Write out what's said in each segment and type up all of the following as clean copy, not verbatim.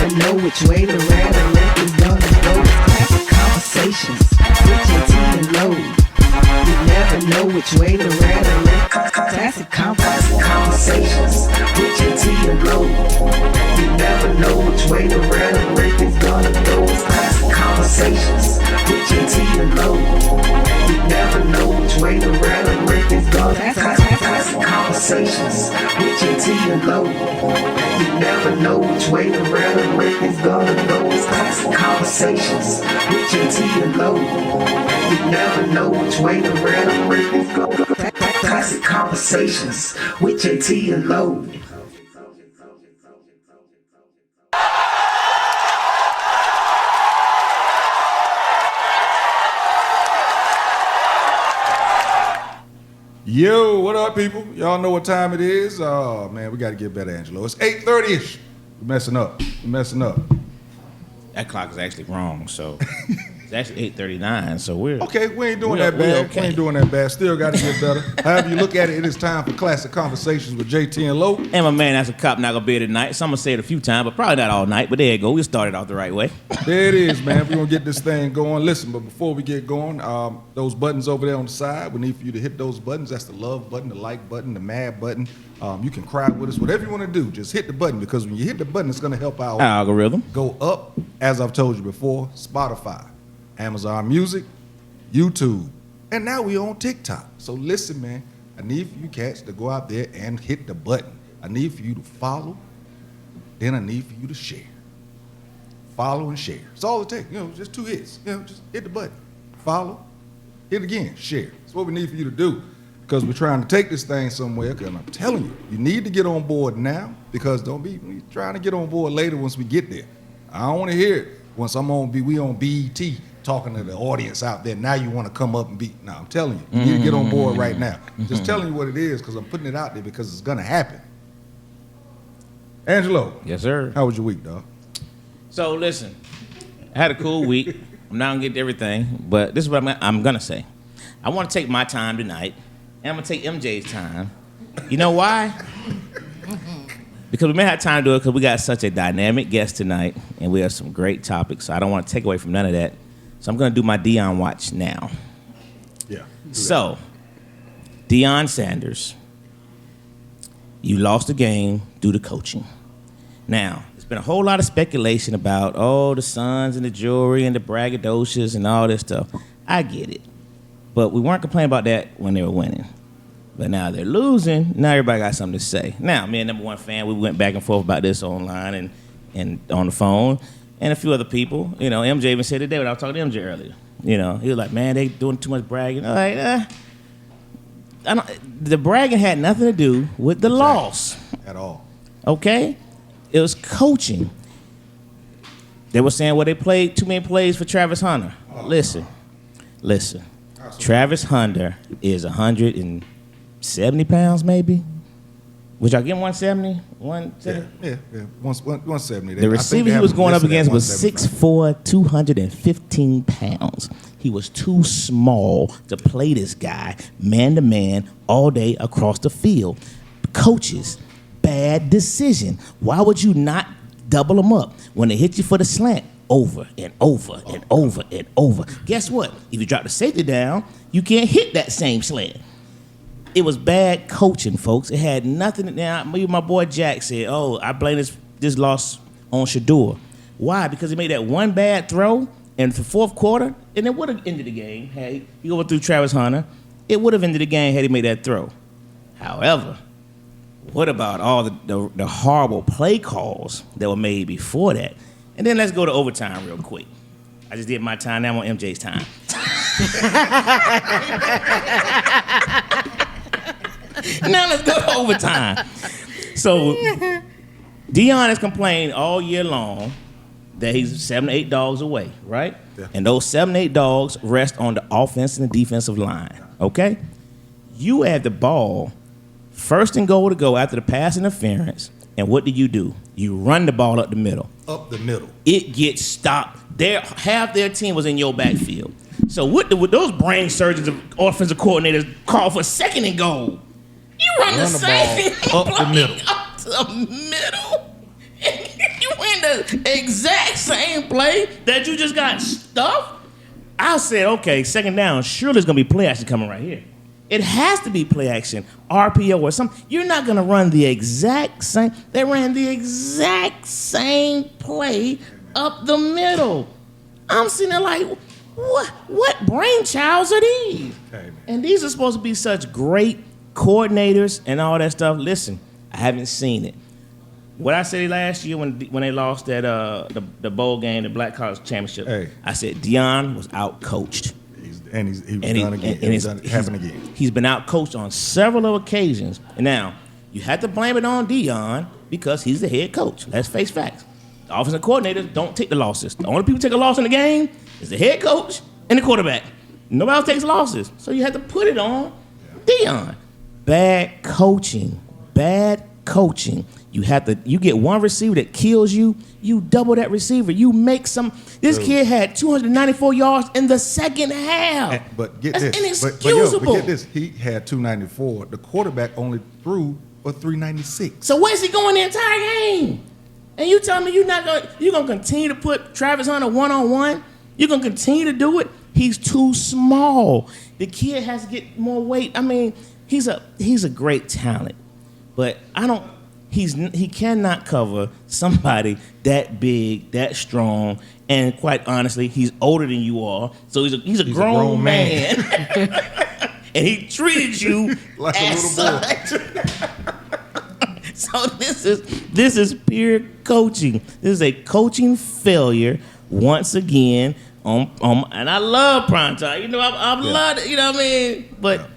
never know which way the rhetoric is gonna go. Classic conversations with Jae Tea and Lo. You never know which way the rhetoric. Classic conversations with Jae Tea and Lo. You never know which way the rhetoric is gonna go. Classic conversations with Jae Tea and Lo. You never know which way the rhetoric is gonna go. Classic conversations with Jae Tea and Lo. You never know which way the rhetoric is gonna go. It's classic conversations with Jae Tea and Lo. You never know which way the rhetoric is gonna go. Classic conversations with Jae Tea and Lo. Yo, what up, people? Y'all know what time it is. Oh, man, we got to get better, Angelo. It's 8:30-ish. We're messing up. That clock is actually wrong, so it's actually 8:39, so we're... Okay, we ain't doing that bad. Okay. We ain't doing that bad. Still got to get better. However you look at it, it is time for Classic Conversations with Jae Tea and Lo. And my man, that's a cop, not going to be here tonight. So I'm going to say it a few times, but probably not all night. But there you go. We started off the right way. There it is, man. We're going to get this thing going. Listen, but before we get going, those buttons over there on the side, we need for you to hit those buttons. That's the love button, the like button, the mad button. You can cry with us, whatever you want to do. Just hit the button, because when you hit the button, it's going to help our algorithm go up, as I've told you before, Spotify, Amazon Music, YouTube, and now we on TikTok. So listen, man, I need for you cats to go out there and hit the button. I need for you to follow, then I need for you to share. Follow and share. It's all it takes. Just 2 hits. Just hit the button. Follow, hit again, share. That's what we need for you to do, because we're trying to take this thing somewhere. And I'm telling you, you need to get on board now, because don't be trying to get on board later once we get there. I don't want to hear it once we on BET talking to the audience out there. Now you want to come up and be. No, I'm telling you, you need to get on board right now. Just telling you what it is, because I'm putting it out there because it's gonna happen. Angelo. Yes, sir. How was your week, dog? So listen, I had a cool week. I'm not going to get to everything, but this is what I'm going to say. I want to take my time tonight, and I'm going to take MJ's time. You know why? Because we may have time to do it because we got such a dynamic guest tonight, and we have some great topics, so I don't want to take away from none of that. So I'm going to do my Deion watch now. Yeah. So, Deion Sanders, you lost the game due to coaching. Now, there's been a whole lot of speculation about, the sons and the jewelry and the braggadocious and all this stuff. I get it. But we weren't complaining about that when they were winning. But now they're losing. Now everybody got something to say. Now, me and number one fan, we went back and forth about this online and on the phone, and a few other people. MJ even said today when I was talking to MJ earlier. He was like, man, they doing too much bragging. I'm like, the bragging had nothing to do with the loss. At all. Okay? It was coaching. They were saying, they played too many plays for Travis Hunter. Listen. Travis Hunter is 170 pounds, maybe? Would y'all give him 170? 170? Yeah. 170. The receiver he was going up against was 6'4", 215 pounds. He was too small to play this guy man-to-man all day across the field. Coaches, bad decision. Why would you not double them up when they hit you for the slant? Over and over and over and over. Guess what? If you drop the safety down, you can't hit that same slant. It was bad coaching, folks. It had nothing. Now, my boy Jack said, I blame this loss on Shador. Why? Because he made that one bad throw in the fourth quarter, and it would have ended the game. Hey, you overthrew Travis Hunter. It would have ended the game had he made that throw. However, what about all the horrible play calls that were made before that? And then let's go to overtime real quick. I just did my time. Now I'm on MJ's time. Now let's go to overtime. So Deion has complained all year long that he's 7 to 8 dogs away, right? Yeah. And those 7 to 8 dogs rest on the offense and the defensive line, okay? You had the ball first and goal to go after the pass interference, and what do? You run the ball up the middle. Up the middle. It gets stopped. Half their team was in your backfield. So what those brain surgeons of offensive coordinators call for second and goal? You run the same ball up the middle. Up the middle. And you win ran the exact same play that you just got stuffed. I said, okay, second down, surely there's going to be play action coming right here. It has to be play action, RPO or something. You're not going to run the exact same. They ran the exact same play up the middle. I'm sitting there like, what brainchilds are these? Hey, And these are supposed to be such great coordinators and all that stuff. Listen, I haven't seen it. What I said last year when they lost that the bowl game, the Black College Championship, Hey. I said Deion was out-coached. he was done again. It happened again. He's been out-coached on several occasions. And now, you have to blame it on Deion because he's the head coach. Let's face facts. The offensive coordinators don't take the losses. The only people who take a loss in the game is the head coach and the quarterback. Nobody else takes losses. So you have to put it on Deion. Bad coaching. You get one receiver that kills you, you double that receiver. You make some. This kid had 294 yards in the second half. But get That's this. inexcusable. But get this. He had 294. The quarterback only threw for 396. So where's he going the entire game? And you tell me you're gonna continue to put Travis Hunter one-on-one? You're gonna continue to do it? He's too small. The kid has to get more weight. I mean, he's a great talent, but he cannot cover somebody that big, that strong, and quite honestly, he's older than you are. So he's a grown man. And he treated you like a little boy. So this is pure coaching. This is a coaching failure once again. And I love primetime. You know, I love it. You know what I mean? But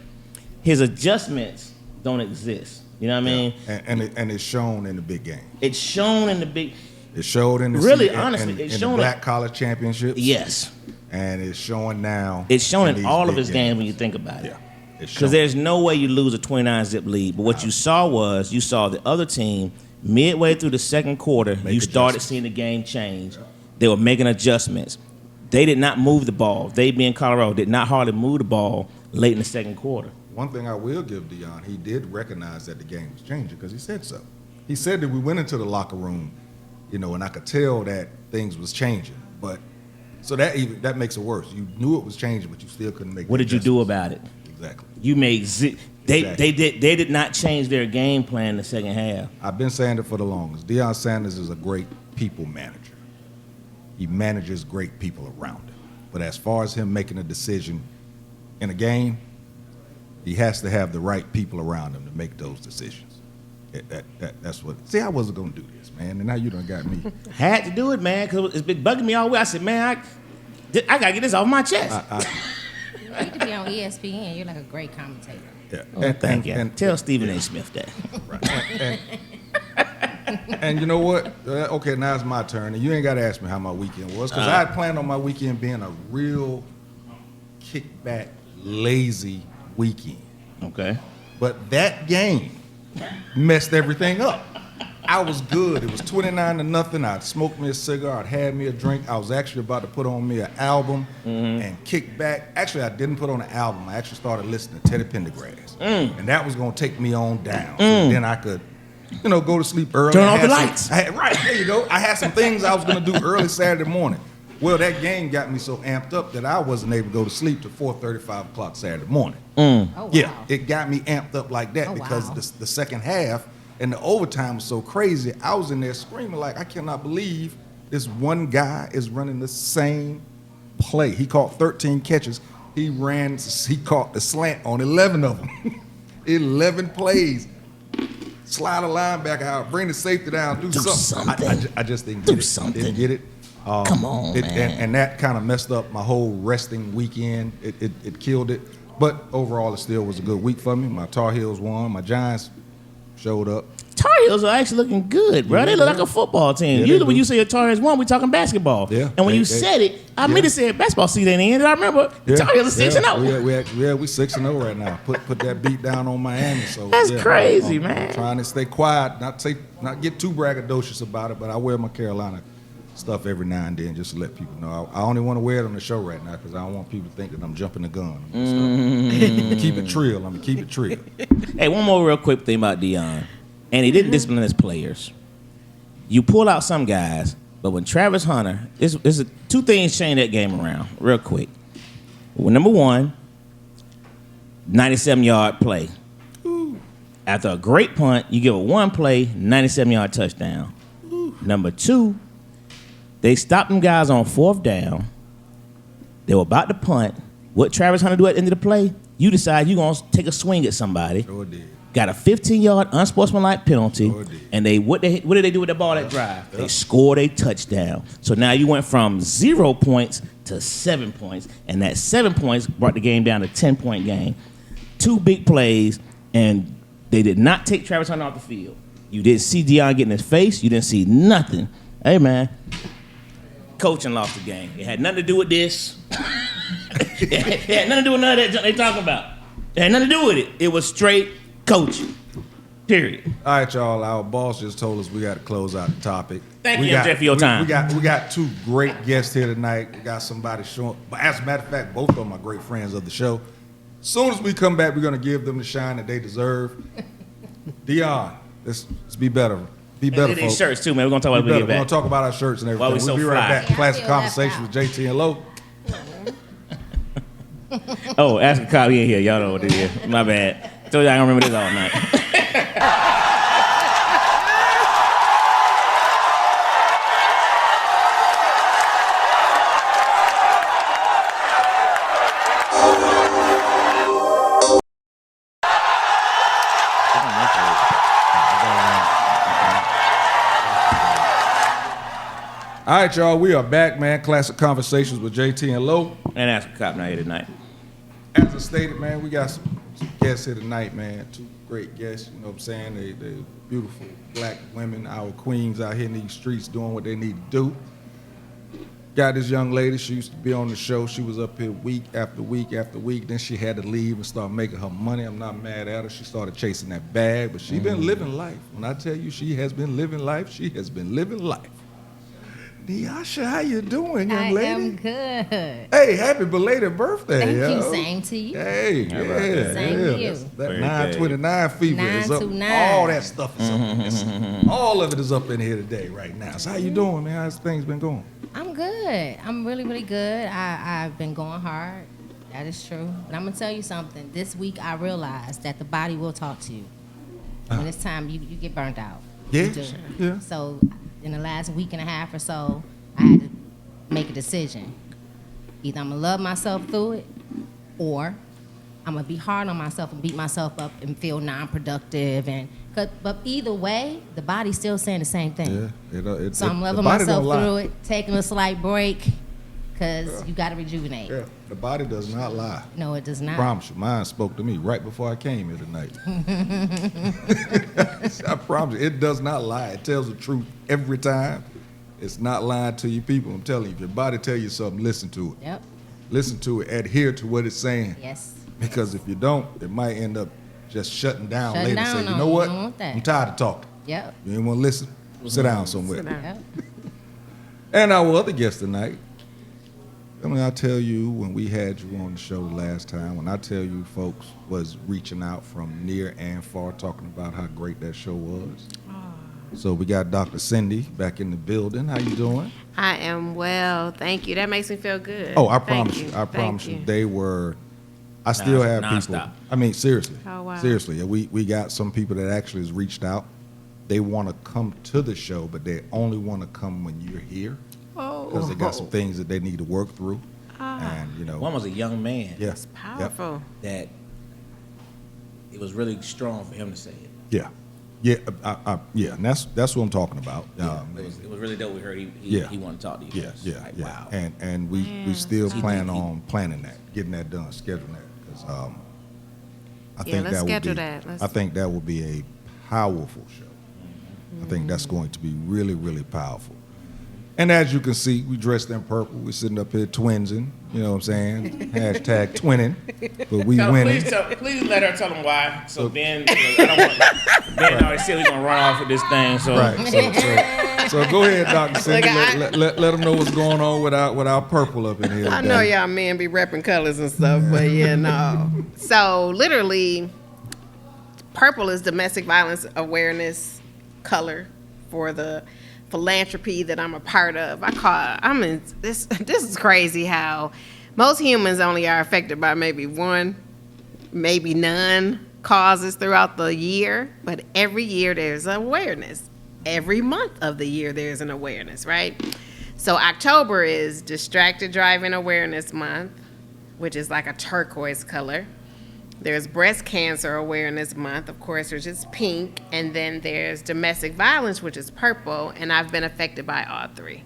his adjustments don't exist. You know what I mean? And it's shown in the big game. It's shown in the big. It showed in the It's in shown the Black College Championships. Yes. And it's showing now. It's shown in these all of big his games when you think about it. Yeah. Because there's no way you lose a 29-zip lead. But what you saw the other team midway through the second quarter, you started seeing the game change. They were making adjustments. They did not move the ball. They, being Colorado, did not hardly move the ball late in the second quarter. One thing I will give Deion, he did recognize that the game was changing because he said so. He said that we went into the locker room, and I could tell that things was changing. But so that makes it worse. You knew it was changing, but you still couldn't make. What did you do about it? Exactly. You made Exactly. They did not change their game plan in the second half. I've been saying it for the longest. Deion Sanders is a great people manager. He manages great people around him. But as far as him making a decision in a game, he has to have the right people around him to make those decisions. That's what. See, I wasn't gonna do this, man, and now you done got me. Had to do it, man, because it's been bugging me all week. I said, man, I gotta get this off my chest. You need to be on ESPN. You're like a great commentator. Yeah. Thank you. Tell Stephen A. Smith that. Right. And you know what? Okay, now it's my turn, and you ain't got to ask me how my weekend was, because I had planned on my weekend being a real kickback, lazy weekend. Okay. But that game messed everything up. I was good. It was 29-0. I'd smoked me a cigar. I'd had me a drink. I was actually about to put on me an album and kick back. Actually, I didn't put on an album. I actually started listening to Teddy Pendergrass. And that was going to take me on down. So then I could, go to sleep early. Turn off the lights. Right, there you go. I had some things I was going to do early Saturday morning. Well, that game got me so amped up that I wasn't able to go to sleep till 4:30, 5 o'clock Saturday morning. Oh, wow. Yeah, it got me amped up like that because the second half and the overtime was so crazy. I was in there screaming like, I cannot believe this one guy is running the same play. He caught 13 catches. He caught the slant on 11 of them. 11 plays. Slide a linebacker out, bring the safety down, do something. I just didn't get it. Didn't get it. Come on, man. And that kind of messed up my whole resting weekend. It killed it. But overall, it still was a good week for me. My Tar Heels won. My Giants showed up. Tar Heels are actually looking good, bro. They look like a football team. Yeah, Usually when you say a Tar Heels won, we talking basketball. Yeah. And when you said it, I meant to say basketball season ain't ended. I remember Tar Heels are 6-0. We 6-0 right now. Put that beat down on Miami. So that's crazy, man. I'm trying to stay quiet, not get too braggadocious about it, but I wear my Carolina stuff every now and then just to let people know. I only want to wear it on the show right now because I don't want people to think that I'm jumping the gun. Keep it trill. Keep it trill. Hey, one more real quick thing about Deion. And he didn't discipline his players. You pull out some guys, but when Travis Hunter, it's two things change that game around real quick. Well, number one, 97-yard play. Ooh. After a great punt, you give a one play, 97-yard touchdown. Ooh. Number two, they stopped them guys on 4th down. They were about to punt. What Travis Hunter do at the end of the play? You decide you're going to take a swing at somebody. Sure did. Got a 15-yard unsportsmanlike penalty. Sure did. And what did they do with the ball that drive? They scored a touchdown. So now you went from 0 points to 7 points. And that 7 points brought the game down to 10-point game. 2 big plays, and they did not take Travis Hunter off the field. You didn't see Deion get in his face. You didn't see nothing. Hey, man. Coaching lost the game. It had nothing to do with this. It had nothing to do with none of that they talking about. It had nothing to do with it. It was straight coaching. Period. All right, y'all. Our boss just told us we got to close out the topic. Thank you, MJ, for your time. We got 2 great guests here tonight. We got somebody showing. But as a matter of fact, both of them are great friends of the show. As soon as we come back, we're going to give them the shine that they deserve. Deion, let's be better. Be better, folks. These shirts, too, man. We're going to talk about it when we get back. We're going to talk about our shirts and everything. Why we so We'll be right fly. back. Classic Conversations with Jae Tea and Lo. Oh, ask a cop. He ain't here. Y'all know what it is. My bad. Told you I don't remember this all night. All right, y'all. We are back, man. Classic Conversations with Jae Tea and Lo. And ask a cop not here tonight. As I stated, man, we got some guests here tonight, man. 2 great guests, you know what I'm saying? They beautiful black women, our queens out here in these streets doing what they need to do. Got this young lady, she used to be on the show. She was up here week after week after week. Then she had to leave and start making her money. I'm not mad at her. She started chasing that bag, but she been living life. When I tell you she has been living life, she has been living life. Niasha, how you doing, young lady? I am good. Hey, happy belated birthday, Thank yo. you. Same to you. Hey, Same to you. That 929 fever is up. 929. All that stuff is up. All of it is up in here today right now. So how you doing, man? How's things been going? I'm good. I'm really, really good. I've been going hard. That is true. But I'm going to tell you something. This week I realized that the body will talk to you. When it's time, you get burnt out. Yeah, You do. yeah. So in the last week and a half or so, I had to make a decision. Either I'm going to love myself through it, or I'm going to be hard on myself and beat myself up and feel non-productive. But either way, the body's still saying the same thing. Yeah, So I'm loving myself through it, taking a slight break, because you got to rejuvenate. Yeah, the body does not lie. No, it does not. I promise you. Mine spoke to me right before I came here tonight. I promise you, it does not lie. It tells the truth every time. It's not lying to you people. I'm telling you, if your body tell you something, listen to it. Yep. Listen to it. Adhere to what it's saying. Yes. Because if you don't, it might end up just shutting down later. Down Say, you on know you. what? I don't want that. I'm tired of talking. Yep. You ain't want to listen? Sit down somewhere. Yep. And our other guest tonight, I tell you, when we had you on the show the last time, when I tell you folks was reaching out from near and far talking about how great that show was. So we got Dr. Cindy back in the building. How you doing? I am well, thank you. That makes me feel good. Oh, I Thank promise you. I Thank promise you. They were, I still have people. nonstop. I mean, seriously. Oh, wow. Seriously. We got some people that actually has reached out. They want to come to the show, but they only want to come when you're here. Oh, Because they got some things that they need to work through. And, you know. One was a young man Yes. powerful. that it was really strong for him to say it. Yeah. Yeah. Yeah. And that's what I'm talking about. It was really dope. We heard he wanted to talk to you. Yeah, guys. yeah, Like, yeah. wow. And we still plan on planning that, getting that done, scheduling that. Because I think let's that would schedule be, that. I think that would be a powerful show. I think that's going to be really, really powerful. And as you can see, we dressed in purple. We're sitting up here twinsing. You know what I'm saying? Hashtag twinning. But we winning. Please let her tell him why. So Ben, I don't want Ben already said we're gonna run off with this thing. So Right. So go ahead, Dr. Cindy. Let them know what's going on with our purple up in here. I know y'all men be repping colors and stuff, but yeah, no. So literally, purple is domestic violence awareness color for the philanthropy that I'm a part of. This is crazy how most humans only are affected by maybe one, maybe none causes throughout the year, but every year there's awareness. Every month of the year there's an awareness, right? So October is Distracted Driving Awareness Month, which is like a turquoise color. There's Breast Cancer Awareness Month, of course, which is pink. And then there's Domestic Violence, which is purple. And I've been affected by all three.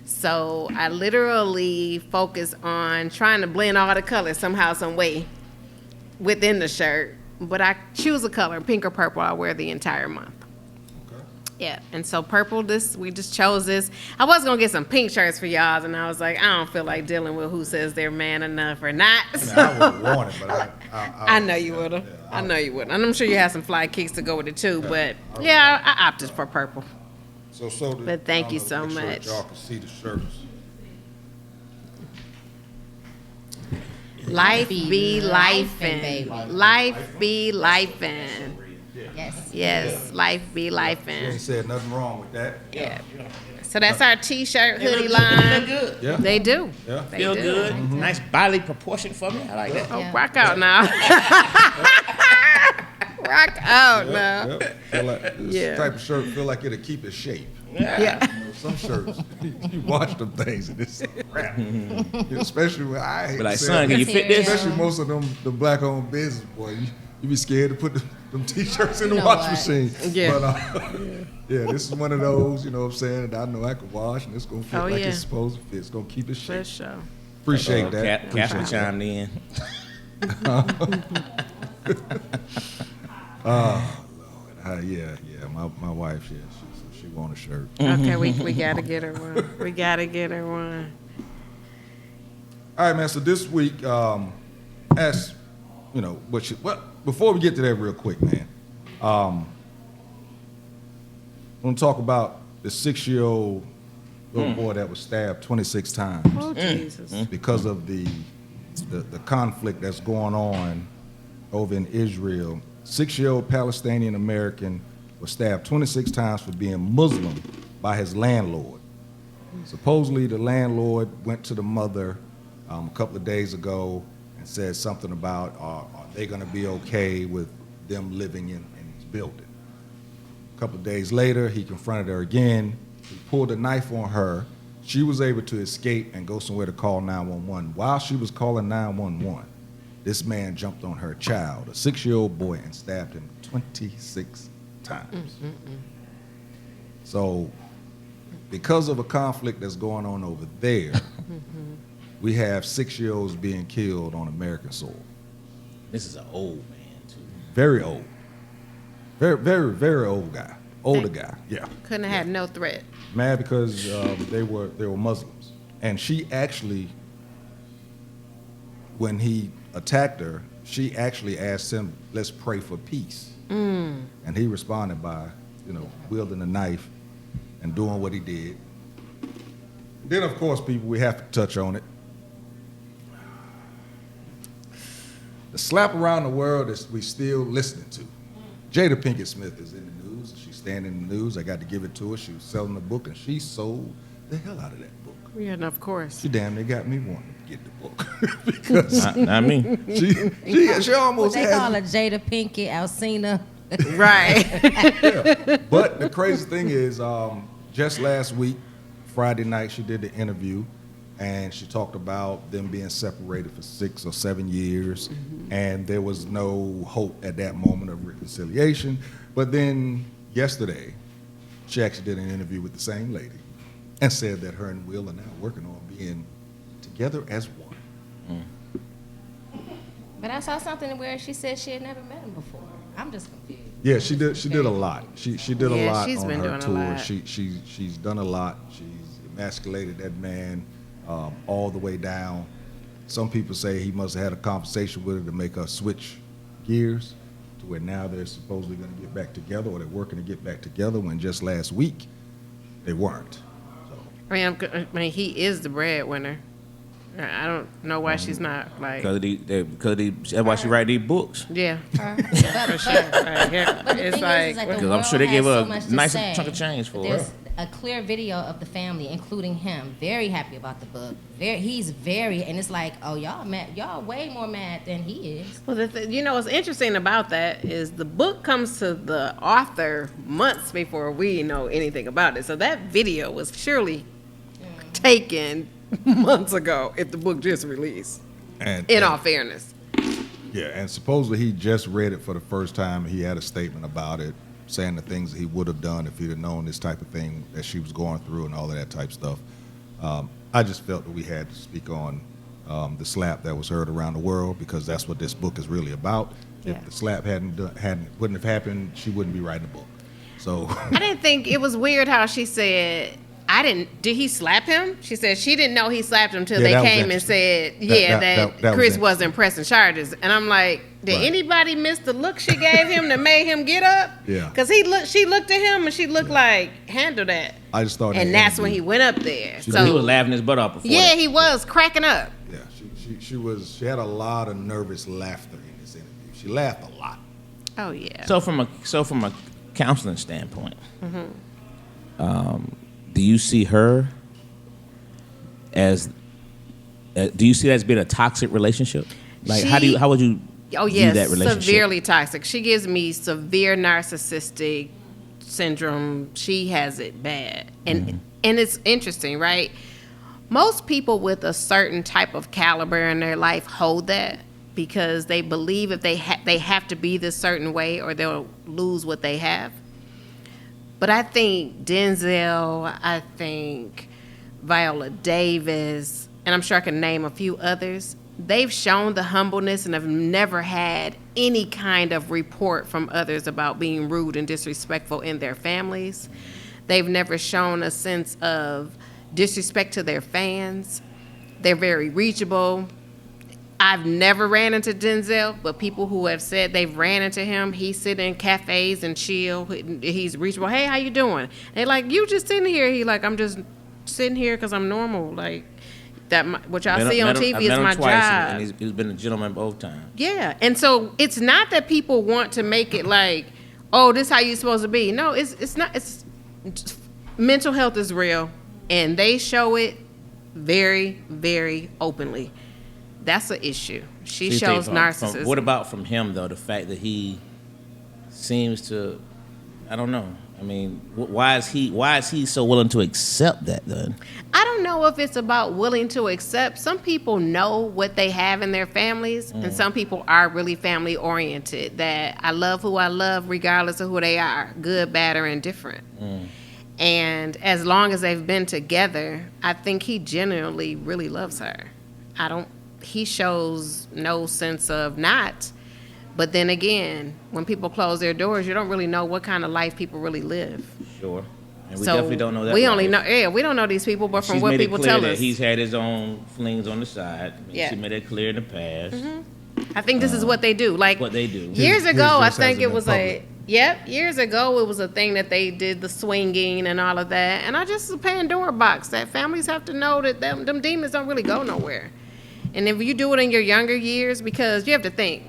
So I literally focus on trying to blend all the colors somehow, some way within the shirt. But I choose a color, pink or purple, I wear the entire month. Yeah, and so purple, we just chose this. I was going to get some pink shirts for y'all, and I was like, I don't feel like dealing with who says they're man enough or not. I would have worn it, but I know you would have. Yeah, I know you would. And I'm sure you have some fly kicks to go with it, too. But, yeah, I opted for purple. But thank you so much. Y'all can see the shirts. Life be lifing', baby. Life be lifing'. Yes, life be lifing'. You ain't said nothing wrong with that. Yeah. So that's our T-shirt, hoodie line. Good. Yeah. They do. Yeah. They Feel do. good. Nice bodily proportion for me. I like that. Oh, rock out now. Rock out now. Yep. Feel like this type of shirt feel like it'll keep its shape. Yeah. You know, some shirts, you watch them things and it's crap. Especially when I hate But like, to say son, it, can you fit this? especially most of them, the black-owned business, boy, you be scared to put them T-shirts in the You know wash what? machine. Yeah. But, this is one of those, you know what I'm saying, that I know I can wash and it's going to fit like it's supposed to fit. It's going to keep its shape. For sure. Appreciate that. Catherine chimed in. Oh, Lord. Yeah. My wife, she want a shirt. Okay, we gotta get her one. We gotta get her one. All right, man. So this week, as you know, before we get to that, real quick, man, I want to talk about the 6-year-old little boy that was stabbed 26 times Oh Jesus. because of the conflict that's going on over in Israel. 6-year-old Palestinian American was stabbed 26 times for being Muslim by his landlord. Supposedly, the landlord went to the mother a couple of days ago and said something about, are they going to be okay with them living in his building? A couple of days later, he confronted her again. He pulled a knife on her. She was able to escape and go somewhere to call 911. While she was calling 911, this man jumped on her child, a 6-year-old boy, and stabbed him 26 times. So, because of a conflict that's going on over there, we have 6-year-olds being killed on American soil. This is an old man, too. Very old. Very, very, very old guy. Older guy. Yeah. Couldn't have had no threat. Mad because they were Muslims. And she actually, when he attacked her, she actually asked him, let's pray for peace. And he responded by, wielding a knife and doing what he did. Then, of course, people, we have to touch on it. The slap around the world is we still listening to. Jada Pinkett Smith is in the news. She's standing in the news. I got to give it to her. She was selling a book, and she sold the hell out of that book. Yeah, and of course. She damn near got me wanting to get the book. Because Not me. she almost They has call her Jada Pinkett, Alcina. Right. Yeah. But the crazy thing is, just last week, Friday night, she did the interview, and she talked about them being separated for 6 or 7 years, and there was no hope at that moment of reconciliation. But then yesterday, she actually did an interview with the same lady and said that her and Will are now working on being together as one. But I saw something where she said she had never met him before. I'm just confused. Yeah, she did a lot. She did a Yeah, lot she's on been her doing a tour. lot. She's done a lot. She's emasculated that man all the way down. Some people say he must have had a conversation with her to make her switch gears to where now they're supposedly going to get back together, or they're working to get back together, when just last week they weren't. So, I mean, he is the breadwinner. I don't know why she's not like. That's why she write these books. Yeah. For sure. Right, yeah. But the It's thing like, is, the Because I'm world sure they has gave her so a much to nice say. chunk of change for There's- it. a clear video of the family, including him. Very happy about the book. And it's like, oh, y'all mad. Y'all way more mad than he is. Well, what's interesting about that is the book comes to the author months before we know anything about it. So that video was surely taken months ago if the book just released. In all fairness. Yeah, and supposedly he just read it for the first time. He had a statement about it, saying the things that he would have done if he'd have known this type of thing that she was going through and all of that type stuff. I just felt that we had to speak on the slap that was heard around the world, because that's what this book is really about. Yeah. If the slap wouldn't have happened, she wouldn't be writing the book. So I didn't think it was weird how she said, did he slap him? She said she didn't know he slapped him until they came and said, that Chris wasn't pressing charges. And I'm like, did anybody miss the look she gave him that made him get up? Yeah. Because she looked at him and she looked like, handle that. I just thought, and that's when he went up there. So he was laughing his butt off before. Yeah, he was cracking up. Yeah, she had a lot of nervous laughter in this interview. She laughed a lot. Oh yeah. So from a counseling standpoint, do you see her as being a toxic relationship? Like, how would you view that relationship? Severely toxic. She gives me severe narcissistic syndrome. She has it bad. And it's interesting, right? Most people with a certain type of caliber in their life hold that because they believe if they have to be this certain way or they'll lose what they have. But I think Denzel, I think Viola Davis, and I'm sure I can name a few others, they've shown the humbleness and have never had any kind of report from others about being rude and disrespectful in their families. They've never shown a sense of disrespect to their fans. They're very reachable. I've never ran into Denzel, but people who have said they've ran into him, he sit in cafes and chill. He's reachable. Hey, how you doing? They like, you just sitting here. He like, I'm just sitting here because I'm normal. Like that, what y'all see on TV is my job. And he's been a gentleman both times. Yeah, and so it's not that people want to make it like, oh, this is how you're supposed to be. No, it's not. It's mental health is real, and they show it very, very openly. That's an issue. She shows narcissism. What about from him, though? The fact that he seems to, I don't know. I mean, why is he so willing to accept that then? I don't know if it's about willing to accept. Some people know what they have in their families, and some people are really family oriented. That I love who I love, regardless of who they are, good, bad, or indifferent. And as long as they've been together, I think he genuinely really loves her. He shows no sense of not. But then again, when people close their doors, you don't really know what kind of life people really live. Sure. And we definitely don't know that. We don't know these people, but from what people tell us. He's had his own flings on the side. She made it clear in the past. I think this is what they do. Like what they do. Years ago, I think it was years ago it was a thing that they did, the swinging and all of that. And it's a Pandora box that families have to know that them demons don't really go nowhere. And if you do it in your younger years, because you have to think,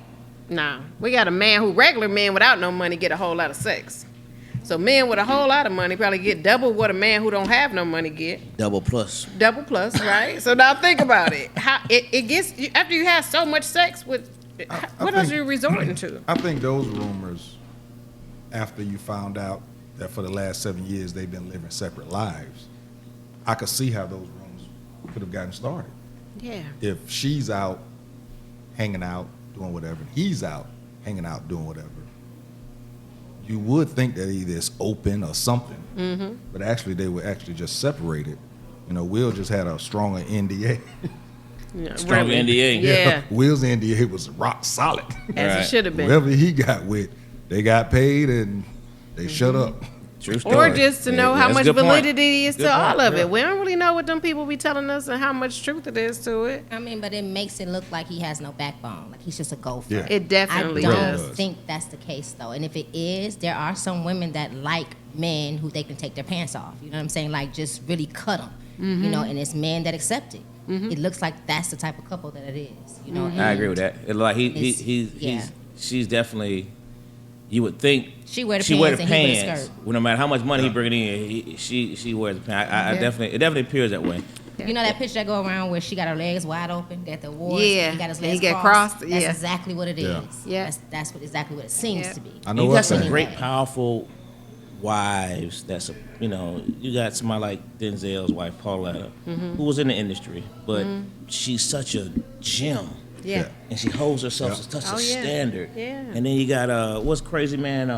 we got a man who regular men without no money get a whole lot of sex. So men with a whole lot of money probably get double what a man who don't have no money get. Double plus, right? So now think about it. How it gets after you have so much sex with. What else are you resorting to? I think those rumors, after you found out that for the last 7 years they've been living separate lives, I could see how those rumors could have gotten started. Yeah. If she's out hanging out, doing whatever, and he's out hanging out, doing whatever, you would think that either it's open or something. But actually, they were actually just separated. Will just had a stronger NDA. Stronger NDA. Yeah. Will's NDA was rock solid. As it should have been. Whoever he got with, they got paid and they shut up. True story. Or just to know how much validity is to all of yeah. it. We don't really know what them people be telling us and how much truth it is to it. I mean, but it makes it look like he has no backbone. Like he's just a gopher. Yeah. It definitely I does. don't think that's the case, though. And if it is, there are some women that like men who they can take their pants off. You know what I'm saying? Like just really cut them. And it's men that accept it. It looks like that's the type of couple that it is. I agree with that. It like she's definitely, you would think She wear the she wear pants the and he wear the pants. skirt. Well, no matter how much money he bringing in, she wears the pants. I definitely appears that way. You know that picture that go around where she got her legs wide open at the awards? Yeah. He got his And legs he get crossed. crossed, That's yeah. exactly what it is. Yeah. That's exactly what it seems Yeah. to be. I know You what got I'm some saying. great, powerful wives. You got somebody like Denzel's wife, Pauletta, who was in the industry, but she's such a gem. Yeah. And she holds herself to such Oh, a yeah. standard. Yeah. And then you got what's crazy man?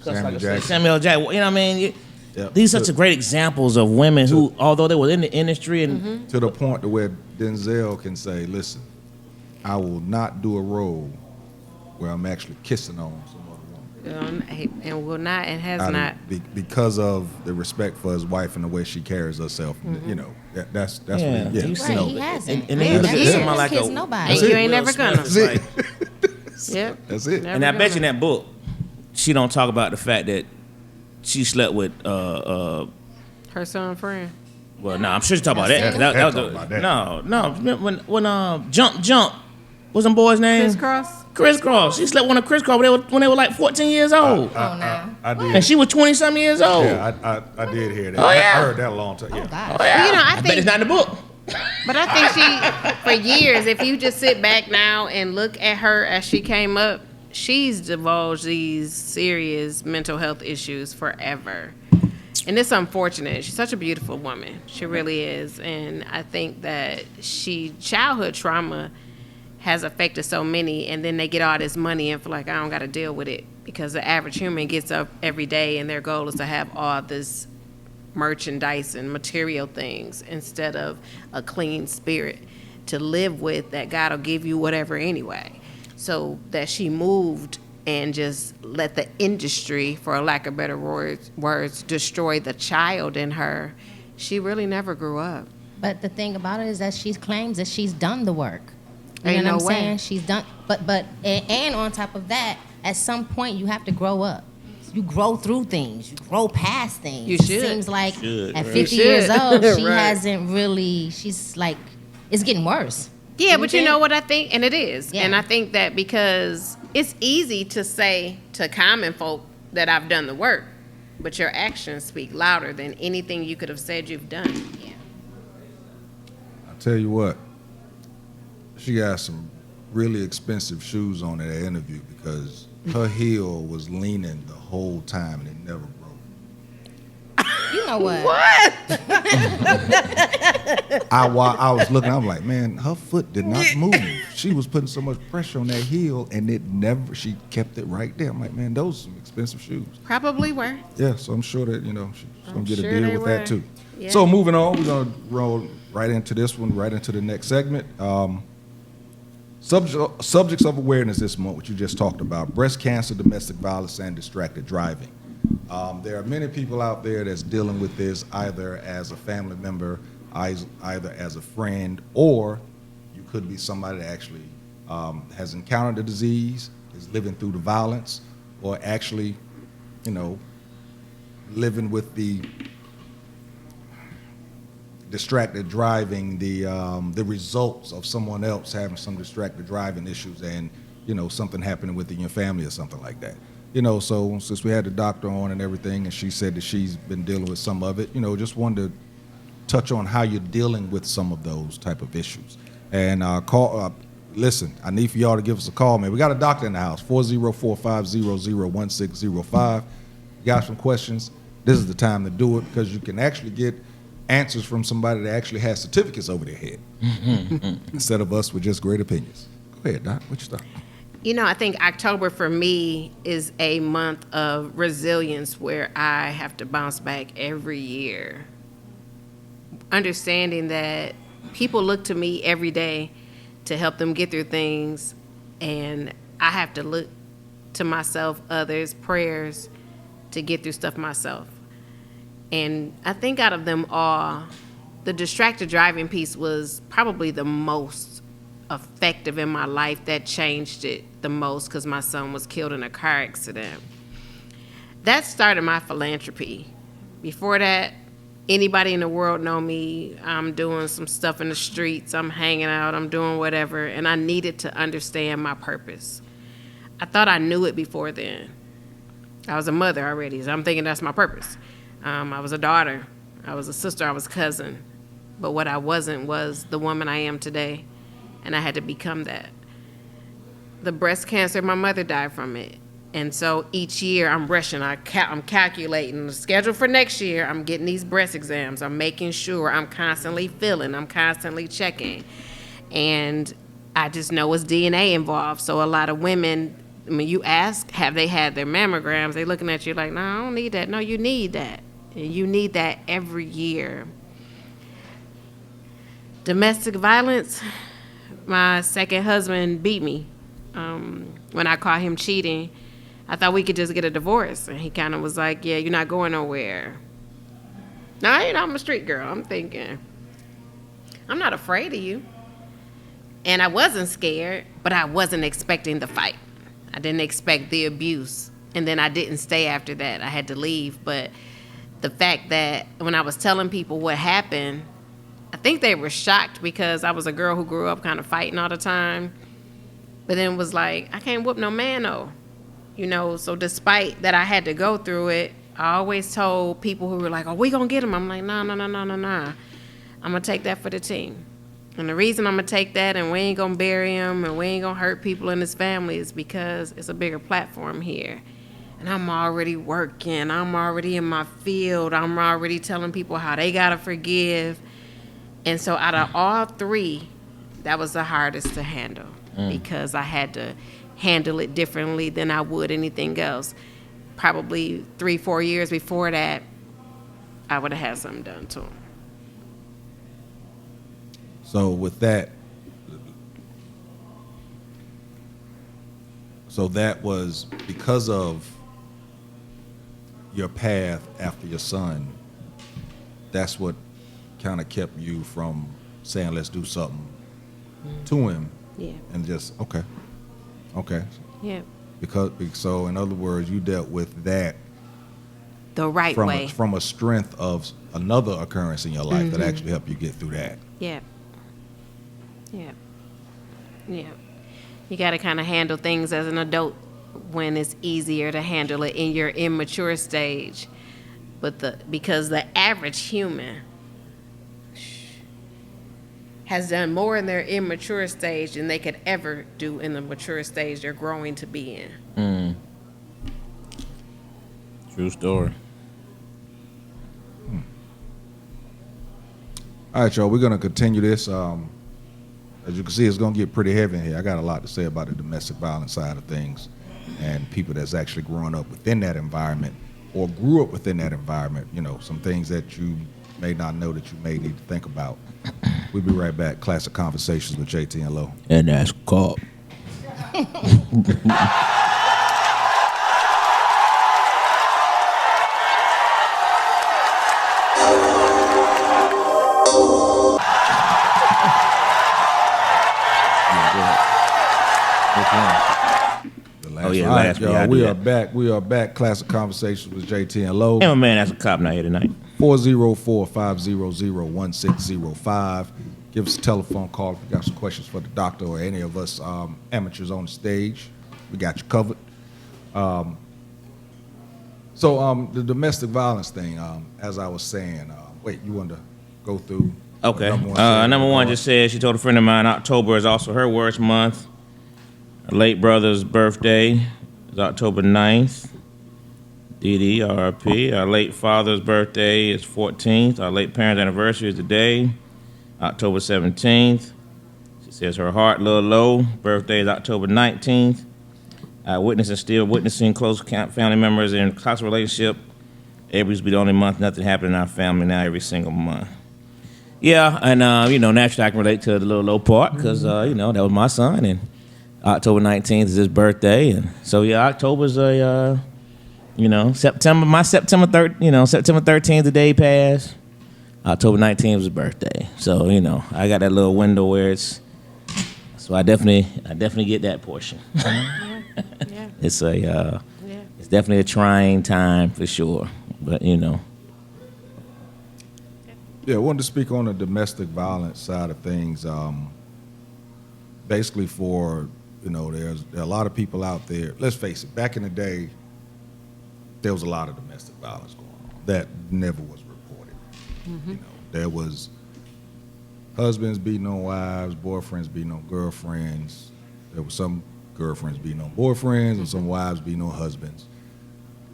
Samuel Jackson. Samuel Jackson. You know what I mean? Yep. These are such great examples of women who, although they were in the industry and To the point to where Denzel can say, listen, I will not do a role where I'm actually kissing on some other woman. And will not and has Out of- not. because of the respect for his wife and the way she carries herself. You know, that's what Yeah. yeah. You Right, see, no, he hasn't. and then you look at Yeah. somebody like Kiss a nobody. And you ain't Will never Smith, gonna. it's That's like- it. Yep. That's it. Never and I bet you in gonna. that book, she don't talk about the fact that she slept with Her son friend. well, no, I'm sure she talk about that. 'cause That was talk about that. No. When Jump, what's them boys' name? Crisscross. She slept with a Crisscross when they were like 14 years old, I did. and she was 20-something years old. Yeah, I did hear that. Oh, yeah. I heard that a long time. Yeah. Oh, God. Oh, yeah. You know, I bet think- it's not in the book. But I think she, for years, if you just sit back now and look at her as she came up, she's divulged these serious mental health issues forever. And it's unfortunate. She's such a beautiful woman. She really is. And I think that childhood trauma has affected so many, and then they get all this money and feel like, I don't got to deal with it. Because the average human gets up every day and their goal is to have all this merchandise and material things instead of a clean spirit to live with, that God will give you whatever anyway. So that she moved and just let the industry, for a lack of better words, destroy the child in her. She really never grew up. But the thing about it is that she claims that she's done the work. You Ain't know what no I'm way. saying? She's done, and on top of that, at some point you have to grow up. You grow through things. You grow past things. You It should. seems like Should, at right. 50 You years should. old, she Right. hasn't really. She's like, it's getting worse. Yeah, but you think? know what I think? And it is. Yeah. And I think that because it's easy to say to common folk that I've done the work, but your actions speak louder than anything you could have said you've done. Yeah. I tell you what, she got some really expensive shoes on in that interview because her heel was leaning the whole time and it never broke. You know what? I was looking, I was like, man, her foot did not move. She was putting so much pressure on that heel and she kept it right there. I'm like, man, those are some expensive shoes. Probably were. Yeah, so I'm sure that, she's going to get sure a deal they with that were. too. Yeah. So moving on, we're going to roll right into this one, right into the next segment. Subjects of awareness this month, which you just talked about: breast cancer, domestic violence, and distracted driving. There are many people out there that's dealing with this either as a family member, either as a friend, or you could be somebody that actually has encountered the disease, is living through the violence, or actually, living with the distracted driving, the results of someone else having some distracted driving issues, and something happening within your family or something like that. So since we had the doctor on and everything, and she said that she's been dealing with some of it, just wanted to touch on how you're dealing with some of those type of issues. And listen, I need for y'all to give us a call, man. We got a doctor in the house, 404-500-1605. You got some questions, this is the time to do it, because you can actually get answers from somebody that actually has certificates over their head instead of us with just great opinions. Go ahead, Doc. What you thought? I think October for me is a month of resilience where I have to bounce back every year. Understanding that people look to me every day to help them get through things, and I have to look to myself, others, prayers to get through stuff myself. And I think out of them all, the distracted driving piece was probably the most effective in my life. That changed it the most because my son was killed in a car accident. That started my philanthropy. Before that, anybody in the world know me. I'm doing some stuff in the streets. I'm hanging out. I'm doing whatever. And I needed to understand my purpose. I thought I knew it before then. I was a mother already, so I'm thinking that's my purpose. I was a daughter. I was a sister. I was a cousin. But what I wasn't was the woman I am today, and I had to become that. The breast cancer, my mother died from it. And so each year I'm rushing. I'm calculating the schedule for next year. I'm getting these breast exams. I'm making sure I'm constantly feeling. I'm constantly checking. And I just know it's DNA involved. So a lot of women, when you ask, have they had their mammograms, they looking at you like, no, I don't need that. No, you need that. And you need that every year. Domestic violence, my second husband beat me. When I caught him cheating, I thought we could just get a divorce. And he kind of was like, yeah, you're not going nowhere. Now, I'm a street girl. I'm thinking, I'm not afraid of you. And I wasn't scared, but I wasn't expecting the fight. I didn't expect the abuse. And then I didn't stay after that. I had to leave. But the fact that when I was telling people what happened, I think they were shocked because I was a girl who grew up kind of fighting all the time. But then it was like, I can't whoop no man, though. So despite that I had to go through it, I always told people who were like, oh, we gonna get him. I'm like, nah. I'm gonna take that for the team. And the reason I'm gonna take that and we ain't gonna bury him and we ain't gonna hurt people in his family is because it's a bigger platform here. And I'm already working. I'm already in my field. I'm already telling people how they gotta forgive. And so out of all three, that was the hardest to handle because I had to handle it differently than I would anything else. Probably 3-4 years before that, I would have had something done to him. So with that, so that was because of your path after your son, that's what kind of kept you from saying, let's do something to him. Yeah. And just, okay. Yeah. Because so in other words, you dealt with that The right way. From a strength of another occurrence in your life that actually helped you get through that. Yeah. You got to kind of handle things as an adult when it's easier to handle it in your immature stage. But because the average human has done more in their immature stage than they could ever do in the mature stage they're growing to be in. True story. All right, y'all, we're going to continue this. As you can see, it's going to get pretty heavy in here. I got a lot to say about the domestic violence side of things and people that's actually growing up within that environment or grew up within that environment, some things that you may not know that you may need to think about. We'll be right back. Classic Conversations with Jae Tea and Lo. And that's called. Last y'all, we are back. Classic Conversations with Jae Tea and Lo. And my man, that's a cop not here tonight. 404-500-1605. Give us a telephone call if you got some questions for the doctor or any of us amateurs on the stage. We got you covered. So the domestic violence thing, as I was saying, wait, you wanted to go through? Okay. Number one just said she told a friend of mine October is also her worst month. Her late brother's birthday is October 9th. Dee RIP. Our late father's birthday is 14th. Our late parents' anniversary is today, October 17th. She says her heart a little low. Birthday is October 19th. Still witnessing close family members in a close relationship. April used to be the only month nothing happened in our family. Now every single month. Yeah, and naturally I can relate to the little low part because that was my son, and October 19th is his birthday, and so October's a September 13th the day passed. October 19th was his birthday. So, I got that little window where it's so I definitely get that portion. Yeah. It's it's definitely a trying time for sure. But Yeah, I wanted to speak on the domestic violence side of things. Basically there are a lot of people out there, let's face it, back in the day, there was a lot of domestic violence going on that never was reported. You know, there was husbands beating on wives, boyfriends beating on girlfriends. There was some girlfriends beating on boyfriends and some wives beating on husbands.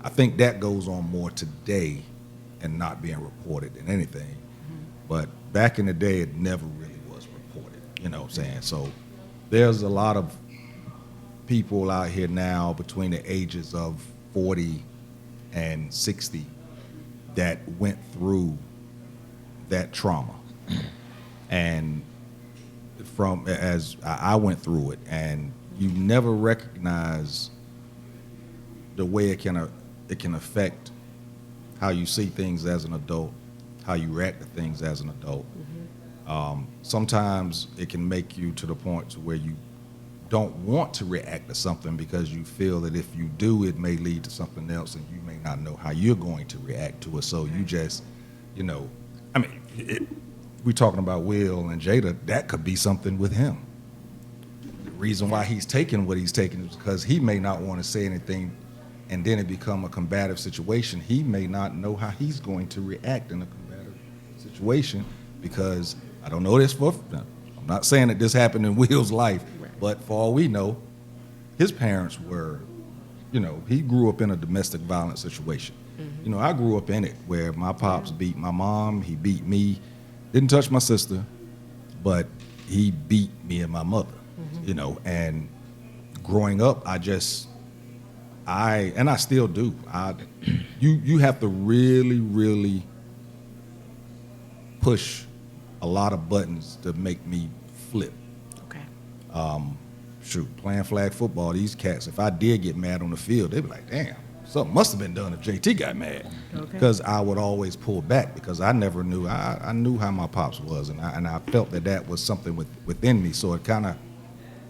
I think that goes on more today and not being reported than anything. But back in the day, it never really was reported, you know what I'm saying? So there's a lot of people out here now between the ages of 40 and 60 that went through that trauma. And from as I went through it, and you never recognize the way it can affect how you see things as an adult, how you react to things as an adult. Sometimes it can make you to the point to where you don't want to react to something because you feel that if you do, it may lead to something else, and you may not know how you're going to react to it. So you just, you know, I mean, we're talking about Will and Jada. That could be something with him. The reason why he's taking what he's taking is because he may not want to say anything, and then it become a combative situation. He may not know how he's going to react in a combative situation because I don't know this for. I'm not saying that this happened in Will's life, but for all we know, his parents were, you know, he grew up in a domestic violence situation. You know, I grew up in it where my pops beat my mom, he beat me, didn't touch my sister, but he beat me and my mother, you know, and growing up, I still do. You have to really, really push a lot of buttons to make me flip. Okay. Shoot, playing flag football, these cats, if I did get mad on the field, they'd be like, damn, something must have been done if JT got mad. Because I would always pull back because I never knew. I knew how my pops was, and I felt that was something within me. So it kind of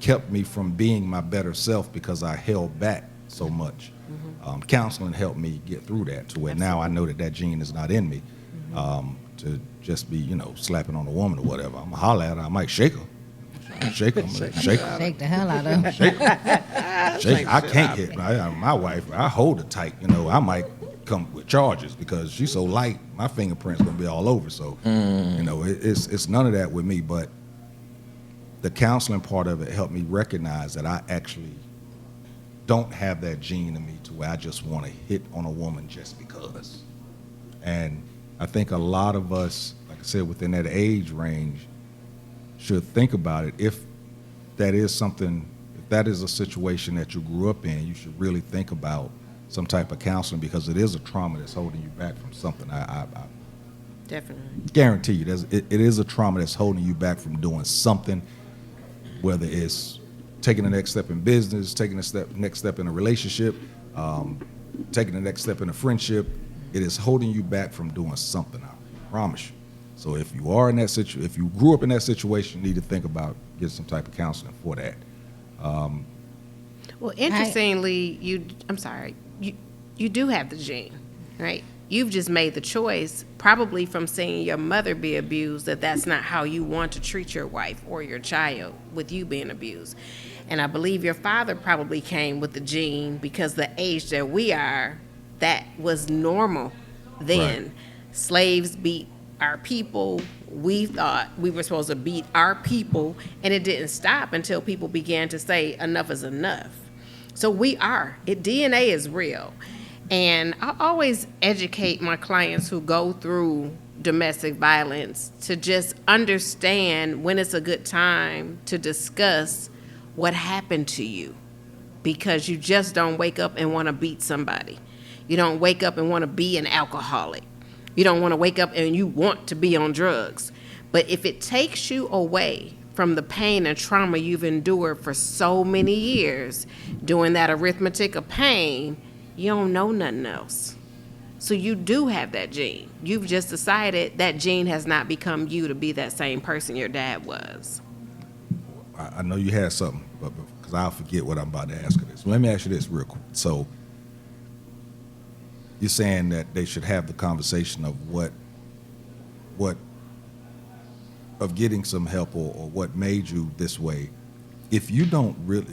kept me from being my better self because I held back so much. Counseling helped me get through that to where now I know that gene is not in me. To just be, you know, slapping on a woman or whatever. I'm going to holler at her. I might shake her. Shake her. Shake her. Shake the hell out of him. Shake her. I can't hit my wife. I hold her tight. You know, I might come with charges because she's so light. My fingerprints going to be all over. So, you know, it's none of that with me. But the counseling part of it helped me recognize that I actually don't have that gene in me to where I just want to hit on a woman just because. And I think a lot of us, like I said, within that age range, should think about it. If that is something, if that is a situation that you grew up in, you should really think about some type of counseling because it is a trauma that's holding you back from something. I Definitely. guarantee you, it is a trauma that's holding you back from doing something, whether it's taking the next step in business, taking the next step in a relationship, taking the next step in a friendship. It is holding you back from doing something. I promise you. So if you are in that situation, if you grew up in that situation, you need to think about getting some type of counseling for that. Well, interestingly, you do have the gene, right? You've just made the choice, probably from seeing your mother be abused, that's not how you want to treat your wife or your child with you being abused. And I believe your father probably came with the gene because the age that we are, that was normal then. Right. Slaves beat our people. We thought we were supposed to beat our people, and it didn't stop until people began to say enough is enough. So DNA is real. And I always educate my clients who go through domestic violence to just understand when it's a good time to discuss what happened to you, because you just don't wake up and want to beat somebody. You don't wake up and want to be an alcoholic. You don't want to wake up and you want to be on drugs. But if it takes you away from the pain and trauma you've endured for so many years, doing that arithmetic of pain, you don't know nothing else. So you do have that gene. You've just decided that gene has not become you to be that same person your dad was. I know you had something, but because I'll forget what I'm about to ask you this. Let me ask you this real quick. So you're saying that they should have the conversation of of getting some help or what made you this way. If you don't really,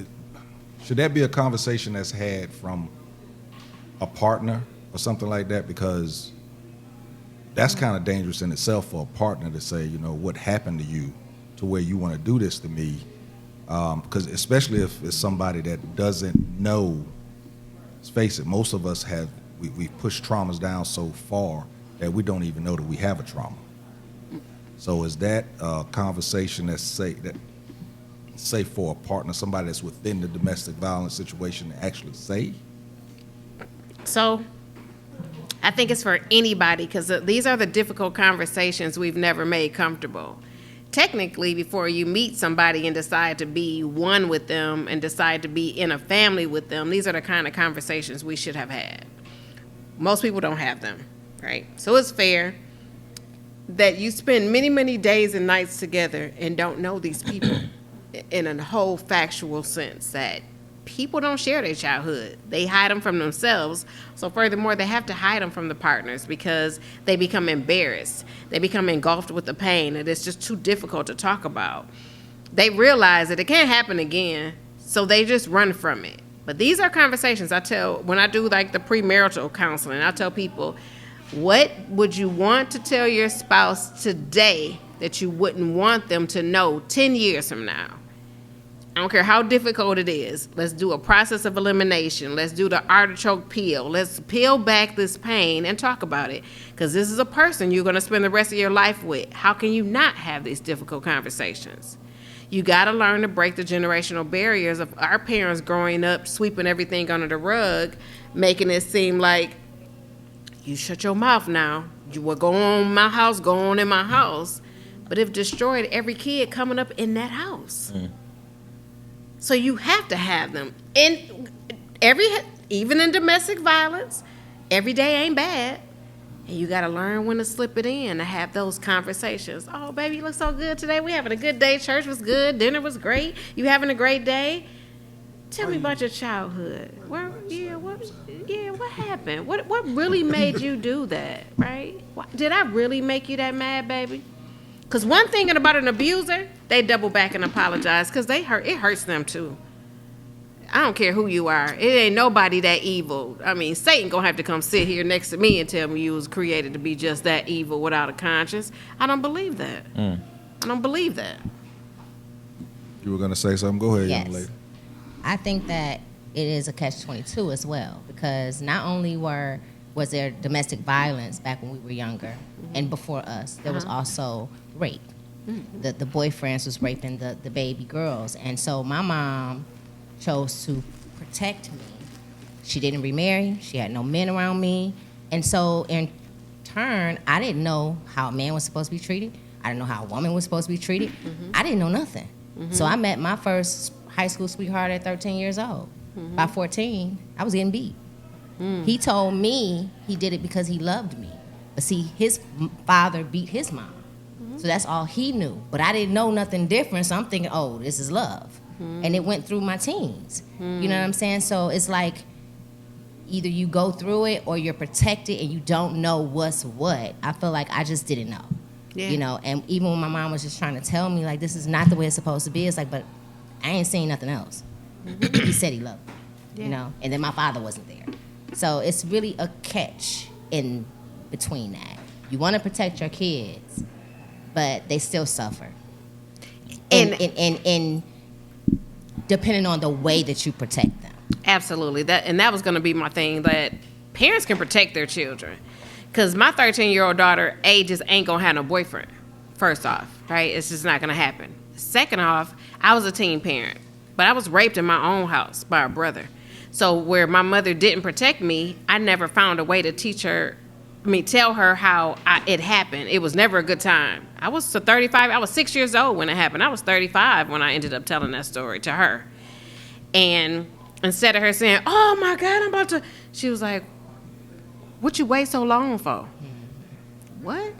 should that be a conversation that's had from a partner or something like that, because that's kind of dangerous in itself for a partner to say, what happened to you to where you want to do this to me, because especially if it's somebody that doesn't know. Let's face it, most of us we've pushed traumas down so far that we don't even know that we have a trauma. So is that a conversation that's safe for a partner, somebody that's within the domestic violence situation, to actually say? So I think it's for anybody, because these are the difficult conversations we've never made comfortable. Technically, before you meet somebody and decide to be one with them and decide to be in a family with them, these are the kind of conversations we should have had. Most people don't have them, right? So it's fair that you spend many, many days and nights together and don't know these people in a whole factual sense, that people don't share their childhood. They hide them from themselves. So furthermore, they have to hide them from the partners because they become embarrassed. They become engulfed with the pain, and it's just too difficult to talk about. They realize that it can't happen again, so they just run from it. But these are conversations when I do like the premarital counseling, I tell people, what would you want to tell your spouse today that you wouldn't want them to know 10 years from now? I don't care how difficult it is. Let's do a process of elimination. Let's do the artichoke peel. Let's peel back this pain and talk about it. Because this is a person you're going to spend the rest of your life with. How can you not have these difficult conversations? You got to learn to break the generational barriers of our parents growing up, sweeping everything under the rug, making it seem like, you shut your mouth now. You will go on in my house. But it destroyed every kid coming up in that house. So you have to have them. And even in domestic violence, every day ain't bad. And you got to learn when to slip it in to have those conversations. Oh, baby, you look so good today. We having a good day. Church was good. Dinner was great. You having a great day? Tell me about your childhood. What happened? What really made you do that, right? Did I really make you that mad, baby? Because one thing about an abuser, they double back and apologize because it hurts them too. I don't care who you are. It ain't nobody that evil. I mean, Satan gonna have to come sit here next to me and tell me you was created to be just that evil without a conscience. I don't believe that. I don't believe that. You were gonna say something? Go ahead, Yes. young lady. I think that it is a catch-22 as well, because not only was there domestic violence back when we were younger and before us, there was also rape. The boyfriends was raping the baby girls. And so my mom chose to protect me. She didn't remarry. She had no men around me. And so in turn, I didn't know how a man was supposed to be treated. I didn't know how a woman was supposed to be treated. I didn't know nothing. So I met my first high school sweetheart at 13 years old. By 14, I was getting beat. He told me he did it because he loved me. But see, his father beat his mom. So that's all he knew. But I didn't know nothing different, so I'm thinking, oh, this is love. And it went through my teens. You know what I'm saying? So it's like either you go through it or you're protected and you don't know what's what. I feel like I just didn't know. You know, and even when my mom was just trying to tell me, like, this is not the way it's supposed to be, it's like, but I ain't seen nothing else. He said he loved me, you know, and then my father wasn't there. So it's really a catch in between that. You want to protect your kids, but they still suffer. And depending on the way that you protect them. Absolutely. That was going to be my thing, that parents can protect their children. Because my 13-year-old daughter, just ain't going to have no boyfriend, first off, right? It's just not going to happen. Second off, I was a teen parent, but I was raped in my own house by a brother. So where my mother didn't protect me, I never found a way to tell her how it happened. It was never a good time. I was 35. I was 6 years old when it happened. I was 35 when I ended up telling that story to her. And instead of her saying, oh my God, she was like, what you wait so long for? What?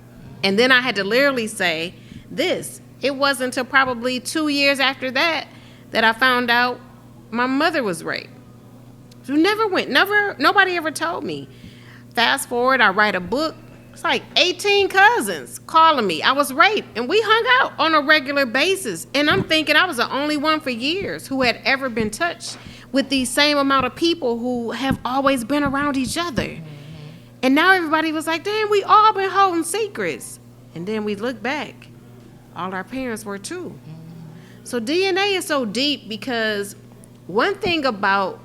And then I had to literally say this. It wasn't until probably 2 years after that I found out my mother was raped. So nobody ever told me. Fast forward, I write a book. It's like 18 cousins calling me. I was raped, and we hung out on a regular basis. And I'm thinking I was the only one for years who had ever been touched with the same amount of people who have always been around each other. And now everybody was like, damn, we all been holding secrets. And then we look back, all our parents were too. So DNA is so deep because one thing about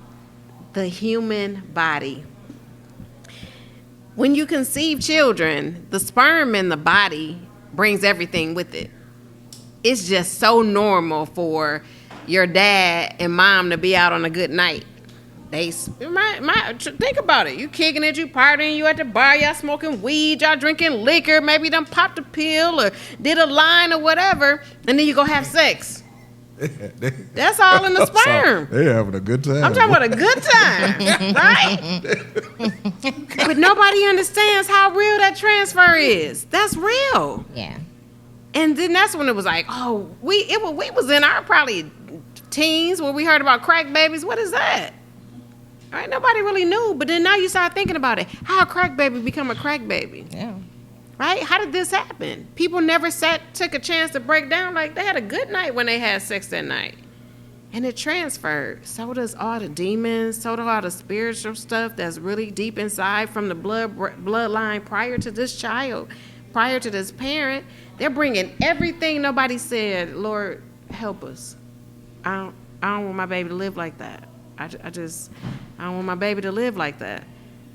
the human body, when you conceive children, the sperm in the body brings everything with it. It's just so normal for your dad and mom to be out on a good night. Think about it. You kicking it, you partying, you at the bar, y'all smoking weed, y'all drinking liquor, maybe done popped a pill or did a line or whatever, and then you go have sex. That's all in the sperm. They're having a good time. I'm talking about a good time, right? But nobody understands how real that transfer is. That's real. Yeah. And then that's when it was like, oh, we was in our probably teens when we heard about crack babies. What is that? Right? Nobody really knew. But then now you start thinking about it. How a crack baby become a crack baby? Yeah. Right? How did this happen? People never took a chance to break down. Like, they had a good night when they had sex that night. And it transferred. So does all the demons. So does all the spiritual stuff that's really deep inside from the bloodline prior to this child, prior to this parent. They're bringing everything nobody said. Lord, help us. I don't want my baby to live like that. I don't want my baby to live like that.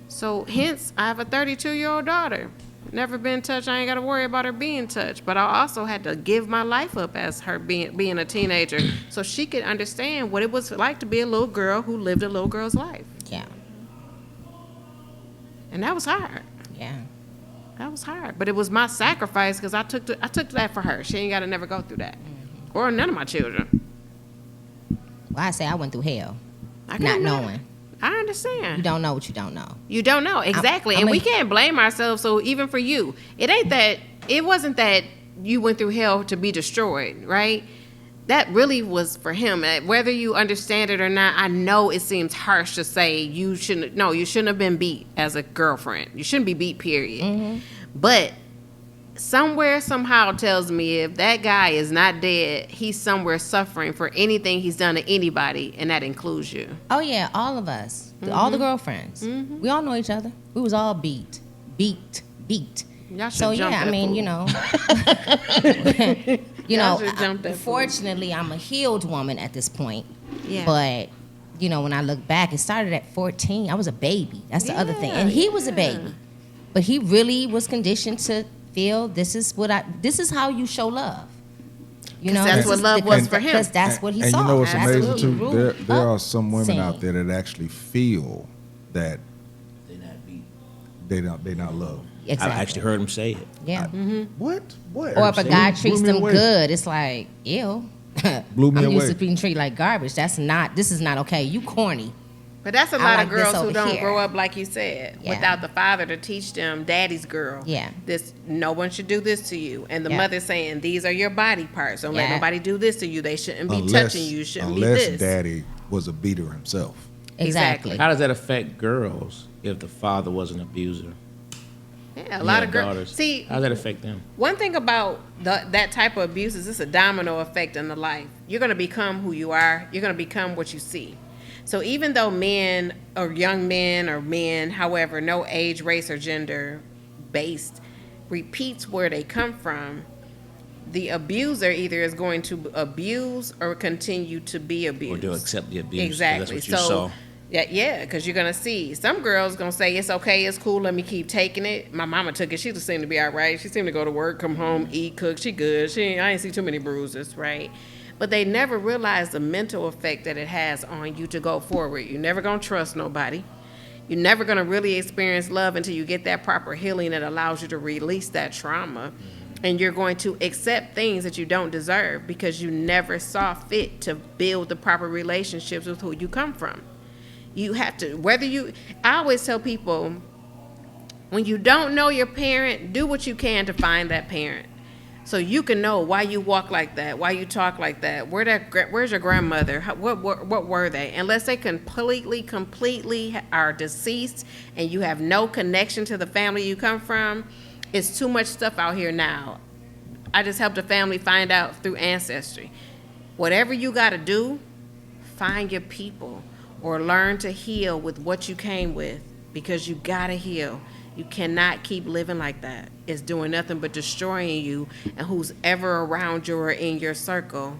So hence, I have a 32-year-old daughter. Never been touched. I ain't got to worry about her being touched. But I also had to give my life up as her being a teenager so she could understand what it was like to be a little girl who lived a little girl's life. Yeah. And that was hard. Yeah. That was hard. But it was my sacrifice because I took that for her. She ain't got to never go through that. Or none of my children. Well, I say I went through hell. Not imagine. knowing. I understand. You don't know what you don't know. You don't know. Exactly. And we can't blame ourselves. So even for you, it wasn't that you went through hell to be destroyed, right? That really was for him. Whether you understand it or not, I know it seems harsh to say you shouldn't have been beat as a girlfriend. You shouldn't be beat, period. Mm-hmm. But somewhere, somehow tells me if that guy is not dead, he's somewhere suffering for anything he's done to anybody, and that includes you. Oh, yeah, all of us. Mm-hmm. All the girlfriends. Mm-hmm. We all know each other. We was all beat. So, yeah, I mean, fortunately, I'm a healed woman at this point. Yeah. But, when I look back, it started at 14. I was a baby. That's the other thing. And he was a baby. But he really was conditioned to feel this is how you show love. That's what love was for him. Because that's what he saw. And you know what's amazing too? There are some women Same. out there that actually feel that they're not loved. Exactly. I actually heard him say it. Yeah. What? Or if a guy treats them good, it's like, ew. Blew me I'm away. used to being treated like garbage. This is not okay. You corny. But that's a lot of girls who don't here. grow up, like you said, without the father to teach them, daddy's girl. Yeah. No one should do this to you. And the mother saying, these are your body parts. Don't let nobody do this to you. They shouldn't be touching you. Shouldn't be this. Unless daddy was a beater himself. Exactly. How does that affect girls if the father was an abuser? Yeah, a lot of girls. Daughters. See, how does that affect them? One thing about that type of abuse is it's a domino effect in the life. You're going to become who you are. You're going to become what you see. So even though men or young men or men, however, no age, race, or gender based, repeats where they come from, the abuser either is going to abuse or continue to be abused. Or to accept the abuse. Exactly. That's what you saw. Yeah, because you're going to see. Some girls going to say, it's okay, it's cool, let me keep taking it. My mama took it. She just seemed to be all right. She seemed to go to work, come home, eat, cook. She good. I ain't see too many bruises, right? But they never realize the mental effect that it has on you to go forward. You're never going to trust nobody. You're never going to really experience love until you get that proper healing that allows you to release that trauma. And you're going to accept things that you don't deserve because you never saw fit to build the proper relationships with who you come from. You have to, I always tell people, when you don't know your parent, do what you can to find that parent. So you can know why you walk like that, why you talk like that. Where's your grandmother? What were they? Unless they completely are deceased and you have no connection to the family you come from, it's too much stuff out here now. I just helped a family find out through Ancestry. Whatever you got to do, find your people or learn to heal with what you came with because you got to heal. You cannot keep living like that. It's doing nothing but destroying you. And who's ever around you or in your circle,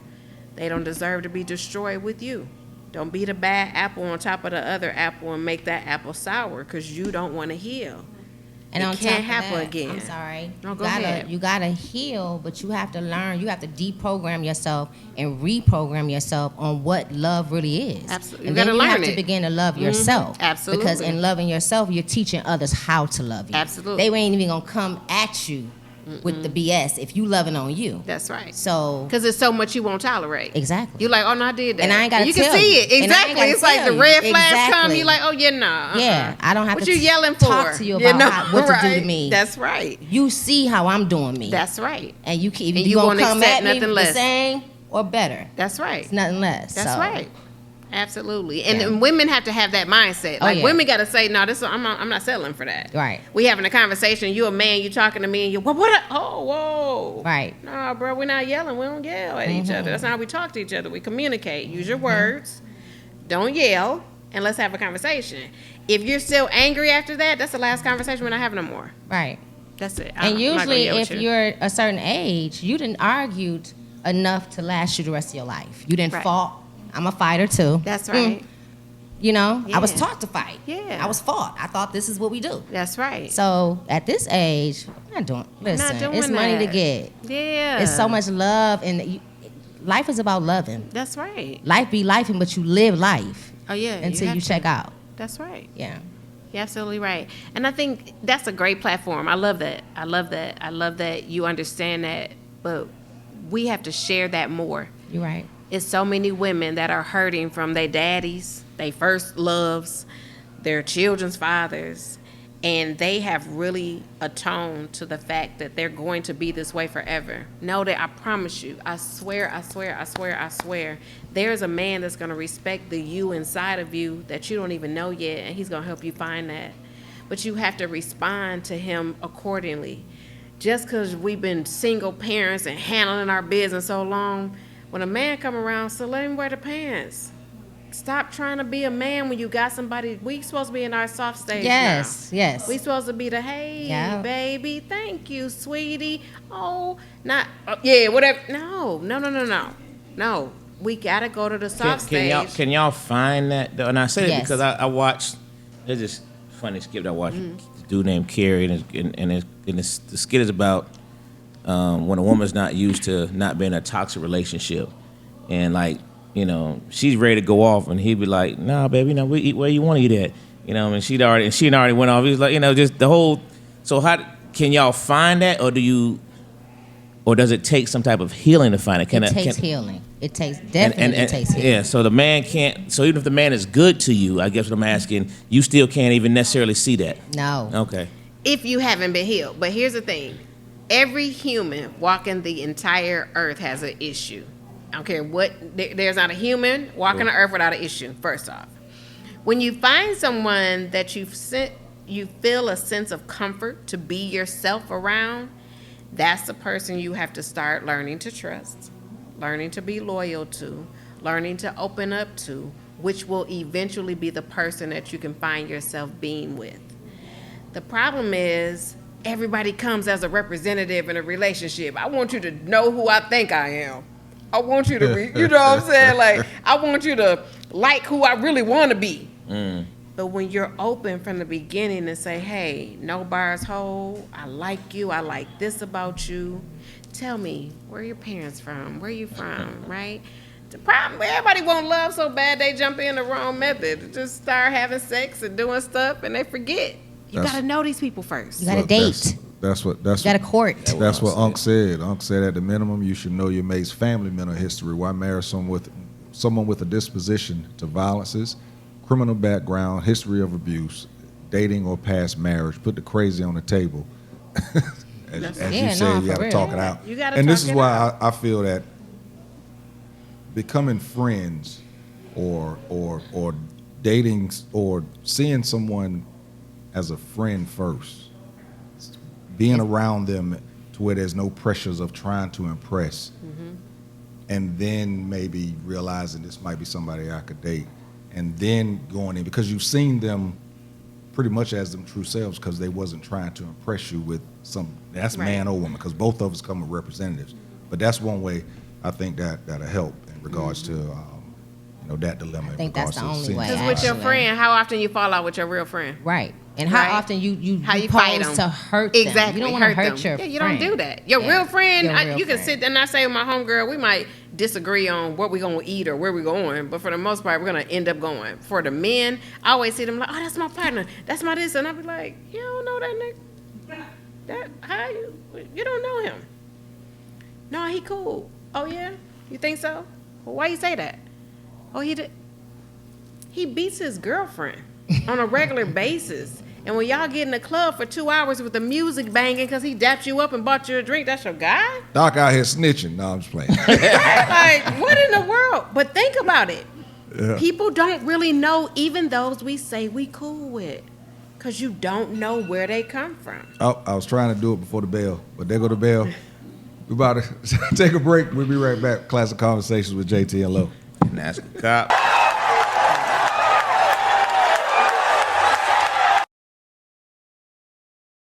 they don't deserve to be destroyed with you. Don't be the bad apple on top of the other apple and make that apple sour because you don't want to heal. And it on can't top of happen that, again. I'm sorry. No, go ahead. You gotta heal, but you have to learn. You have to deprogram yourself and reprogram yourself on what love really is. Absolutely. And You then gotta you learn have to it. begin to love yourself. Absolutely. Because in loving yourself, you're teaching others how to love you. Absolutely. They ain't even gonna come at you with the BS if you loving on you. That's right. So Because there's so much you won't tolerate. exactly. You're like, oh, no, I did that. And I ain't gotta You tell can see you. it. And I ain't Exactly. gotta It's like tell the you. red flags come. Exactly. You're like, oh, yeah, nah. Yeah, I don't have What to you yelling for? talk to you You about know, what to do right. to me. That's right. You see how I'm doing me. That's right. And you keep And you you gonna won't come accept at me nothing the less. same or better. That's right. It's nothing less. That's so. right. Absolutely. And Yeah. and women have to have that mindset. Like yeah. women got to say, no, I'm not settling for that. Right. We having a conversation. You a man. You talking to me, and you whoa. Right. No, bro, we're not yelling. We don't yell at each other. That's not how we talk to each other. We communicate. Use your words. Don't yell, and let's have a conversation. If you're still angry after that, that's the last conversation we're not having no more. Right. That's it. And I'm not gonna usually, yell if at you. you're a certain age, you didn't argue enough to last you the rest of your life. You didn't Right. fought. I'm a fighter too. That's right. You know, I was Yeah. taught to fight. Yeah. I was fought. I thought this is what we do. That's right. So at this age, I'm not doing. Listen, doing it's money to that. get. Yeah. It's so much love, and life is about loving. That's right. Life be lifing, but you live life Oh yeah. until have you to. check out. That's right. Yeah. You're absolutely right. And I think that's a great platform. I love that. I love that you understand that. But we have to share that more. You're right. It's so many women that are hurting from their daddies, their first loves, their children's fathers, and they have really atoned to the fact that they're going to be this way forever. Know that I promise you, I swear, there's a man that's going to respect the you inside of you that you don't even know yet, and he's going to help you find that. But you have to respond to him accordingly. Just because we've been single parents and handling our business so long, when a man come around, so let him wear the pants. Stop trying to be a man when you got somebody. We supposed to be in our soft stage Yes. now. Yes. We supposed to be the, hey, Yeah. baby, thank you, sweetie. Oh, not, yeah, whatever. No. No, we got to go to the soft stage. Can y'all find that? Though? And I say it Yes. because I watched. There's this funny skit I watched. A dude named Carrie, and the skit is about when a woman's not used to not being in a toxic relationship, and like, you know, she's ready to go off, and he'd be like, "Nah, baby, you know, we eat where you want to eat at." You know, and she already went off. He was like, you know, just the whole. So how can y'all find that, or does it take some type of healing to find it? It takes healing. It takes definitely takes healing. Yeah, so the man can't. So even if the man is good to you, I guess what I'm asking, you still can't even necessarily see that. No. Okay. If you haven't been healed. But here's the thing. Every human walking the entire earth has an issue. I don't care what, there's not a human walking the earth without an issue, first off. When you find someone that you feel a sense of comfort to be yourself around, that's the person you have to start learning to trust, learning to be loyal to, learning to open up to, which will eventually be the person that you can find yourself being with. The problem is everybody comes as a representative in a relationship. I want you to know who I think I am. I want you to be, you know what I'm saying? Like, I want you to like who I really want to be. But when you're open from the beginning and say, hey, no bars hold, I like you, I like this about you. Tell me, where are your parents from? Where are you from, right? The problem, everybody want love so bad they jump in the wrong method. Just start having sex and doing stuff and they forget. You got to know these people first. You got to date. That's You got to court. That's what Unc said. Unc said at the minimum, you should know your mate's family mental history. Why marry someone with a disposition to violences, criminal background, history of abuse, dating or past marriage? Put the crazy on the table. as you said, you got to talk it out. You gotta and this talk is it why out. I feel that becoming friends or dating or seeing someone as a friend first, being around them to where there's no pressures of trying to impress, and then maybe realizing this might be somebody I could date, and then going in because you've seen them pretty much as them true selves because they wasn't trying to impress you with that's Right. man or woman, because both of us come with representatives. But that's one way I think that'll help in regards to that dilemma. I think that's the only way. Because with your Actually. friend, how often you fall out with your real friend? Right. And how Right. often you How you fight pose them. to hurt them. Exactly. You don't want to hurt them. your Yeah, you friend. don't do that. Your Yeah. real friend, Your real you can friend. sit there and I say with my homegirl, we might disagree on what we're going to eat or where we're going, but for the most part, we're going to end up going. For the men, I always see them like, oh, that's my partner. That's my this. And I'll be like, you don't know that nigga. How you don't know him. No, he cool. Oh, yeah? You think so? Well, why you say that? Oh, he beats his girlfriend on a regular basis. And when y'all get in the club for 2 hours with the music banging because he dapped you up and bought you a drink, that's your guy? Doc out here snitching. No, I'm just playing. Like, what in the world? But think about it. Yeah. People don't really know even those we say we cool with because you don't know where they come from. Oh, I was trying to do it before the bell, but there go the bell. We about to take a break. We'll be right back. Classic Conversations with Jae Tea and Lo. And that's a cop.